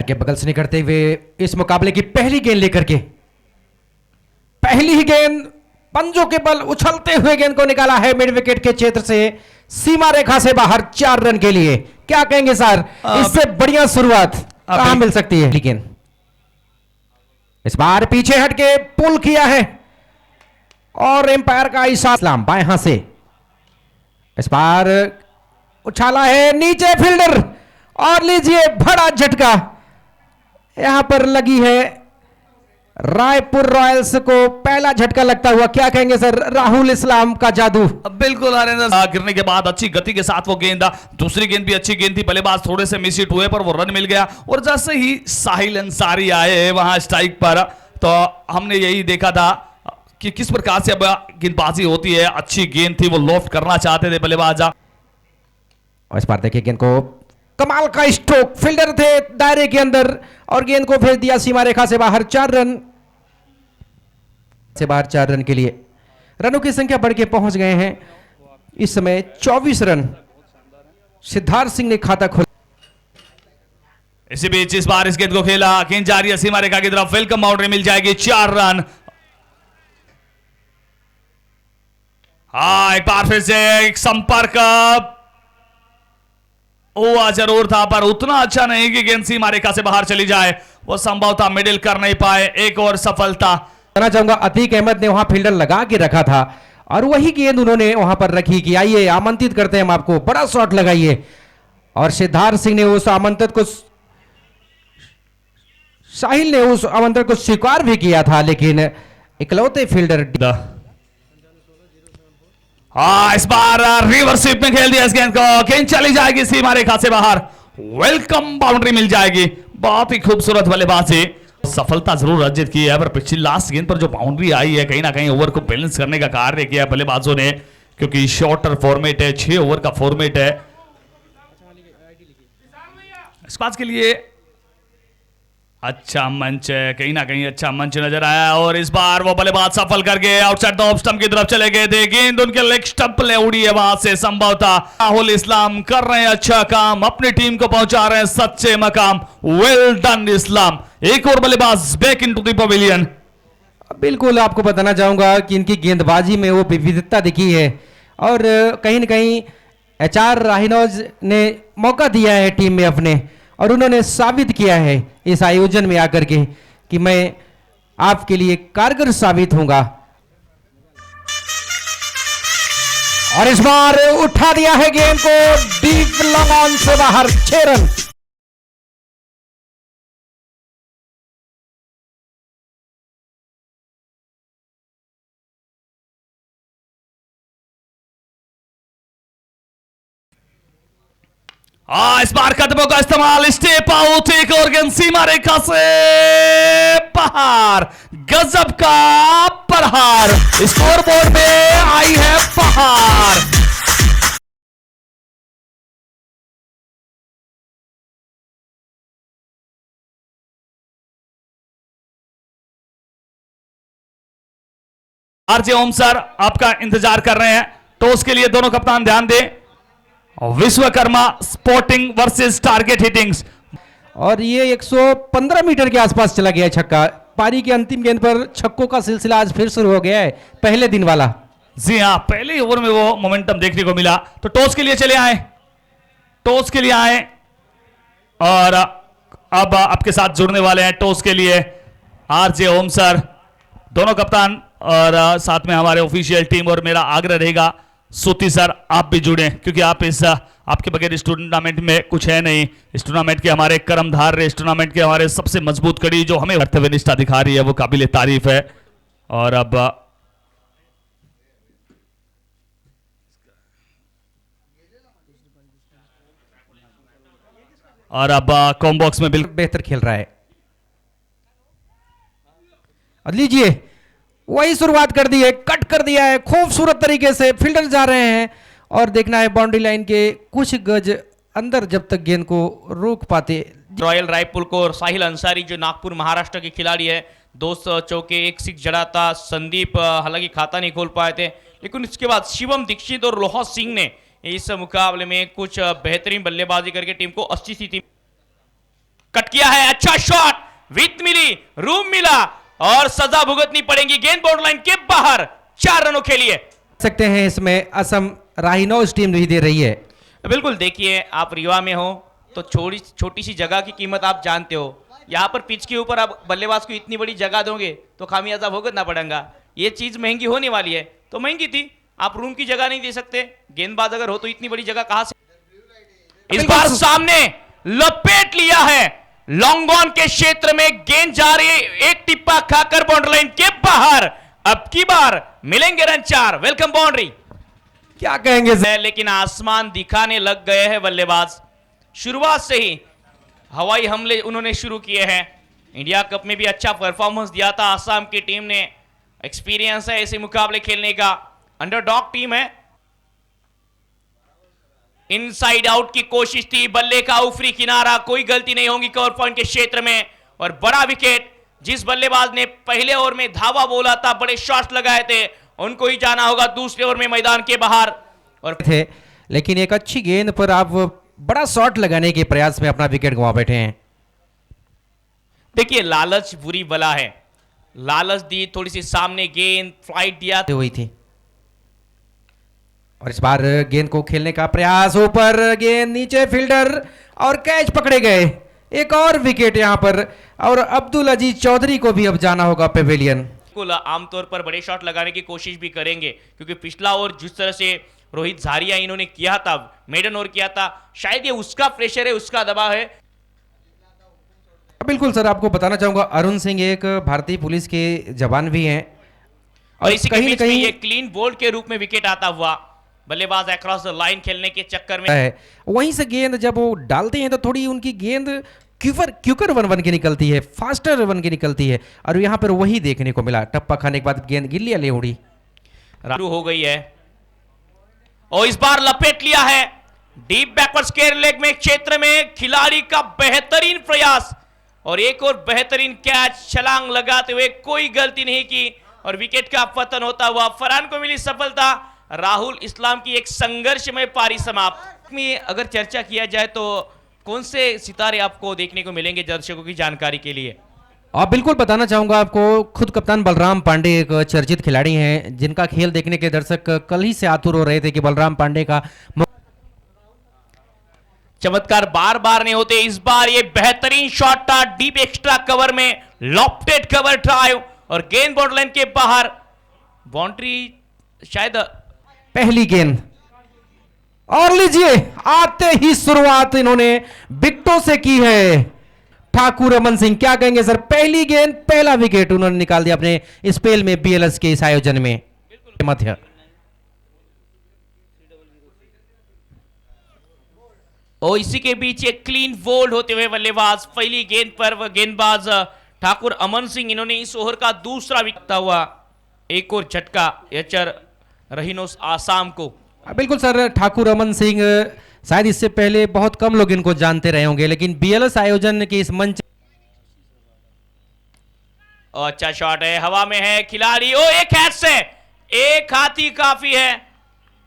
के बगल से निकलते हुए इस मुकाबले की पहली गेंद लेकर के पहली ही गेंद पंजों के बल उछलते हुए गेंद को निकाला है मिड विकेट के क्षेत्र से सीमा रेखा से बाहर 4 रन के लिए। क्या कहेंगे सर, इससे बढ़िया शुरुआत कहां मिल सकती है? लेकिन इस बार पीछे हटके पुल किया है और एम्पायर का इशारा बाएं हाथ से इस बार उछाला है नीचे फील्डर और लीजिए बड़ा झटका यहां पर लगी है रायपुर रॉयल्स को पहला झटका लगता हुआ। क्या कहेंगे सर, राहुल इस्लाम का जादू? बिल्कुल गिरने के बाद अच्छी गति के साथ वो गेंद, दूसरी गेंद भी अच्छी गेंद थी, बल्लेबाज थोड़े से मिस हिट हुए पर वो रन मिल गया। और जैसे ही साहिल अंसारी आए वहां स्ट्राइक पर तो हमने यही देखा था कि किस प्रकार से अब गेंदबाजी होती है। अच्छी गेंद थी, वो लॉफ्ट करना चाहते थे बल्लेबाज। और इस बार देखिए गेंद को कमाल का स्ट्रोक, फील्डर थे दायरे के अंदर और गेंद को भेज दिया सीमा रेखा से बाहर। 4 रन के लिए रनों की संख्या बढ़ के पहुंच गए हैं इस समय 24 रन। सिद्धार्थ सिंह ने खाता खोला। इसी बीच इस बार इस गेंद को खेला, गेंद जा रही है सीमा रेखा की तरफ, वेलकम बाउंड्री मिल जाएगी, 4 रन। हाँ, एक बार फिर से एक संपर्क हुआ जरूर था पर उतना अच्छा नहीं कि गेंद सीमा रेखा से बाहर चली जाए। वो संभवतः मिडिल कर नहीं पाए। एक और सफलता कहना चाहूंगा, अतीक अहमद ने वहां फील्डर लगा के रखा था और वही गेंद उन्होंने वहां पर रखी कि आइए आमंत्रित करते हैं हम आपको, बड़ा शॉट लगाइए। और सिद्धार्थ सिंह ने उस आमंत्रित को, साहिल ने उस आमंत्रण को स्वीकार भी किया था लेकिन इकलौते फील्डर इस बार रिवर्सिप में खेल दिया इस गेंद को, गेंद चली जाएगी सीमा रेखा से बाहर, वेलकम बाउंड्री मिल जाएगी। बहुत ही खूबसूरत बल्लेबाजी, सफलता जरूर अर्जित की है पर पिछली लास्ट गेंद पर जो बाउंड्री आई है कहीं ना कहीं ओवर को बैलेंस करने का कार्य किया है बल्लेबाजों ने, क्योंकि शॉर्टर फॉर्मेट है, 6 ओवर का फॉर्मेट है। इस बात के लिए अच्छा मंच है, कहीं ना कहीं अच्छा मंच नजर आया। और इस बार वो बल्लेबाज सफल करके आउटसाइड द ऑफ स्टंप की तरफ चले गए थे, गेंद उनके लेग स्टंप ले उड़ी है वहां से। संभवतः राहुल इस्लाम कर रहे हैं अच्छा काम, अपनी टीम को पहुंचा रहे हैं सच्चे मकाम। वेल डन इस्लाम। एक और बल्लेबाज बैक इनटू द पवेलियन। बिल्कुल आपको बताना चाहूंगा कि इनकी गेंदबाजी में वो विविधता दिखी है और कहीं ना कहीं HR राहिनौज ने मौका दिया है टीम में अपने और उन्होंने साबित किया है इस आयोजन में आकर के कि मैं आपके लिए कारगर साबित होऊंगा। और इस बार उठा दिया है गेंद को डीप लॉन्ग ऑन से बाहर, 6 रन। इस बार कदमों का इस्तेमाल, स्टेप आउट, एक और गेंद सीमा रेखा से बाहर, गजब का प्रहार, स्कोर बोर्ड में आई है बहार। आरजे ओम सर आपका इंतजार कर रहे हैं। टॉस के लिए दोनों कप्तान ध्यान दें। Vishwakarma sporting versus target hittings. और ये 115 मीटर के आसपास चला गया छक्का। पारी की अंतिम गेंद पर छक्कों का सिलसिला आज फिर शुरू हो गया है, पहले दिन वाला। जी हाँ, पहले ओवर में वो मोमेंटम देखने को मिला। तो टॉस के लिए चले आए, टॉस के लिए आए और अब आपके साथ जुड़ने वाले हैं टॉस के लिए आरजे ओम सर, दोनों कप्तान और साथ में हमारे ऑफिशियल टीम। और मेरा आग्रह रहेगा सूती सर आप भी जुड़े, क्योंकि आप आपके बगैर इस टूर्नामेंट में कुछ है नहीं। इस टूर्नामेंट के हमारे कर्मधार, इस टूर्नामेंट के हमारे सबसे मजबूत कड़ी जो हमें कर्तव्य निष्ठा दिखा रही है वो काबिल तारीफ है। और अब कॉम्बॉक्स में बिल्कुल बेहतर खेल रहा है। और लीजिए वही शुरुआत कर दी है, कट कर दिया है खूबसूरत तरीके से, फील्डर जा रहे हैं और देखना है बाउंड्री लाइन के कुछ गज अंदर जब तक गेंद को रोक पाते। रॉयल रायपुर को और साहिल अंसारी जो नागपुर महाराष्ट्र के खिलाड़ी है, 2 चौके 1 सिक्स जड़ा था। संदीप हालांकि खाता नहीं खोल पाए थे, लेकिन इसके बाद शिवम दीक्षित और लोहा सिंह ने इस मुकाबले में कुछ बेहतरीन बल्लेबाजी करके टीम को अच्छी स्थिति कट किया है, अच्छा शॉट, विथ मिली, रूम मिला और सजा भुगतनी पड़ेगी। गेंद बाउंड्री लाइन के बाहर, 4 रनों के लिए। सकते हैं इसमें असम राइनोज टीम नहीं दे रही है। बिल्कुल, देखिए आप रीवा में हो तो छोटी सी जगह की कीमत आप जानते हो। यहाँ पर पिच के ऊपर आप बल्लेबाज को इतनी बड़ी जगह दोगे तो खामियाजा भुगतना पड़ेगा। ये चीज महंगी होने वाली है, तो महंगी थी। आप रूम की जगह नहीं दे सकते, गेंदबाज अगर हो तो इतनी बड़ी जगह कहां से। इस बार सामने लपेट लिया है, लॉन्ग ऑन के क्षेत्र में गेंद जा रही है, एक टिप्पा खाकर बाउंड्री लाइन के बाहर। अब की बार मिलेंगे रन 4, वेलकम बाउंड्री। क्या कहेंगे है, लेकिन आसमान दिखाने लग गए हैं बल्लेबाज। शुरुआत से ही हवाई हमले उन्होंने शुरू किए हैं। इंडिया कप में भी अच्छा परफॉर्मेंस दिया था असम की टीम ने, एक्सपीरियंस है ऐसे मुकाबले खेलने का, अंडरडॉग टीम है। इनसाइड आउट की कोशिश थी, बल्ले का ऊपरी किनारा, कोई गलती नहीं होगी कवर पॉइंट के क्षेत्र में। और बड़ा विकेट, जिस बल्लेबाज ने पहले ओवर में धावा बोला था, बड़े शॉट्स लगाए थे, उनको ही जाना होगा दूसरे ओवर में मैदान के बाहर। और थे, लेकिन एक अच्छी गेंद पर आप बड़ा शॉट लगाने के प्रयास में अपना विकेट गंवा बैठे हैं। देखिए, लालच बुरी बला है। लालच दी, थोड़ी सी सामने गेंद, फ्लाइट दिया हुई थी और इस बार गेंद को खेलने का प्रयास, ऊपर गेंद, नीचे फील्डर और कैच पकड़े गए। एक और विकेट यहां पर, और अब्दुल अजीज चौधरी को भी अब जाना होगा पेवेलियन। बिल्कुल, आमतौर पर बड़े शॉट लगाने की कोशिश भी करेंगे, क्योंकि पिछला ओवर जिस तरह से रोहित झारिया इन्होंने किया था, मेडन ओवर किया था, शायद ये उसका प्रेशर है, उसका दबाव है। बिल्कुल सर, आपको बताना चाहूंगा अरुण सिंह एक भारतीय पुलिस के जवान भी हैं और इसी के कहीं न बीच में कहीं ये क्लीन बोल्ड के रूप में विकेट आता हुआ, बल्लेबाज अक्रॉस द लाइन खेलने के चक्कर में है। वहीं से गेंद जब वो डालते हैं तो थोड़ी उनकी गेंद क्यूकर वन के निकलती है, फास्टर वन की निकलती है, और यहाँ पर वही देखने को मिला। टप्पा खाने के बाद गेंद गिल्ली ले उड़ी, शुरू हो गई है और इस बार लपेट लिया है डीप बैकवर्ड स्क्वायर लेग में, क्षेत्र में खिलाड़ी का बेहतरीन प्रयास और एक और बेहतरीन कैच, छलांग लगाते हुए, कोई गलती नहीं की और विकेट का पतन होता हुआ फरहान को मिली सफलता। राहुल इस्लाम की एक संघर्षमय पारी समाप्त। में अगर चर्चा किया जाए तो कौन से सितारे आपको देखने को मिलेंगे दर्शकों की जानकारी के लिए? और बिल्कुल बताना चाहूंगा आपको, खुद कप्तान बलराम पांडे एक चर्चित खिलाड़ी हैं, जिनका खेल देखने के दर्शक कल ही से आतुर हो रहे थे कि बलराम पांडे का चमत्कार बार बार नहीं होते। इस बार ये बेहतरीन शॉट था, डीप एक्स्ट्रा कवर में, लॉफ्टेड कवर ड्राइव और गेंद बाउंड्री लाइन के बाहर, बाउंड्री शायद पहली गेंद। और लीजिए, आते ही शुरुआत इन्होंने विकेटों से की है। ठाकुर अमन सिंह, क्या कहेंगे सर? पहली गेंद, पहला विकेट उन्होंने निकाल दिया अपने स्पेल में, बीएलएस के इस आयोजन में मध्य। और इसी के बीच एक क्लीन बोल्ड होते हुए बल्लेबाज, पहली गेंद पर वह गेंदबाज ठाकुर अमन सिंह, इन्होंने इस ओवर का दूसरा विकेट हुआ। एक और झटका एचर रहीनोस आसाम को। बिल्कुल सर, ठाकुर अमन सिंह शायद इससे पहले बहुत कम लोग इनको जानते रहे होंगे, लेकिन बीएलएस आयोजन के इस मंच। अच्छा शॉट है, हवा में है खिलाड़ी, ओ एक हाथ से, एक हाथ ही काफी है,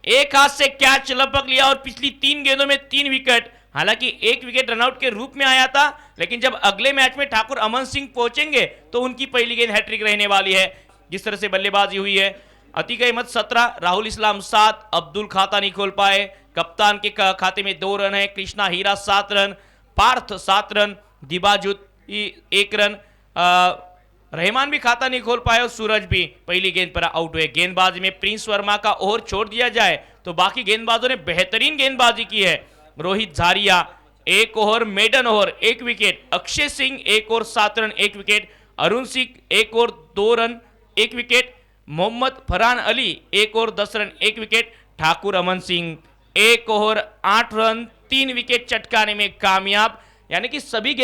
एक हाथ से कैच लपक लिया और पिछली 3 गेंदों में 3 विकेट। हालांकि एक विकेट रनआउट के रूप में आया था, लेकिन जब अगले मैच में ठाकुर अमन सिंह पहुंचेंगे तो उनकी पहली गेंद हैट्रिक रहने वाली है। जिस तरह से बल्लेबाजी हुई है, अतीक अहमद 17, राहुल इस्लाम 7, अब्दुल खाता नहीं खोल पाए, कप्तान के खाते में 2 रन है, Krishna Heera 7 run, Parth 7 run, Dibajut 1 run, Rahman भी खाता नहीं खोल पाए और सूरज भी पहली गेंद पर आउट हुए। गेंदबाजी में प्रिंस वर्मा का ओवर छोड़ दिया जाए तो बाकी गेंदबाजों ने बेहतरीन गेंदबाजी की है। Rohit Jharia 1 over maiden over 1 wicket, Akshay Singh 1 over 7 run 1 wicket, Arun Singh 1 over 2 run 1 wicket, Mohammad Farhan Ali 1 over 10 run 1 wicket, Thakur Aman Singh 1 over 8 run 3 wicket चटकाने में कामयाब। यानी कि सभी